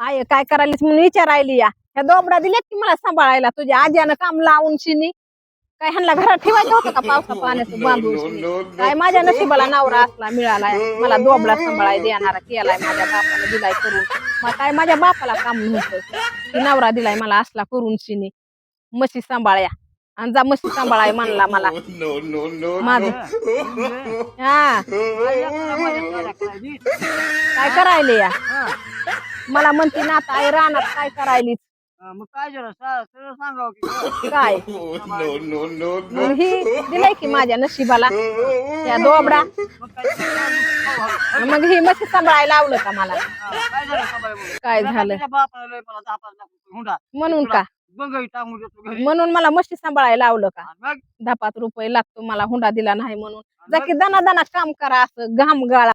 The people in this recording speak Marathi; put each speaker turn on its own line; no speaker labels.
आय काय करायलीस म्हणून विचारायली या ह्या दोबडा दिल्यात की मला सांभाळायला तुझ्या आज्यानं काम लावून शिनी काय ह्यांना घरात ठेवायचं होतं का पावसा पाण्याचं बांधून शिनी काय माझ्या नशिबाला नवरा असला मिळालाय मला दोबडा सांभाळाय देणारा केलाय माझ्या बापाला दिलाय करून मग काय माझ्या बापाला काम नव्हतं की नवरा दिलाय मला असला करून शिनी म्हशी सांभाळ्या आणि जा म्हशी सांभाळाय म्हणला मला माझं हा काय करायले या मला म्हणते ना आता आई रानात काय करायली
मग काय झालं सरळ सांगावं की
काय मग ही दिलाय की माझ्या नशिबाला त्या दोबडा
मग काय
मग ही म्हशी सांभाळायला लावलं का मला
काय झालं सांभाळ
काय झालं
तुझ्या बापाला लय मला 10-5 लाख रुपये हुंडा
म्हणून का
बंगई टांगून देतो घरी
म्हणून मला म्हशी सांभाळायला लावलं का
आणि मग
10-5 रुपये लागतो मला हुंडा दिला नाही म्हणून जा की दना दना काम करा असं घाम गाळा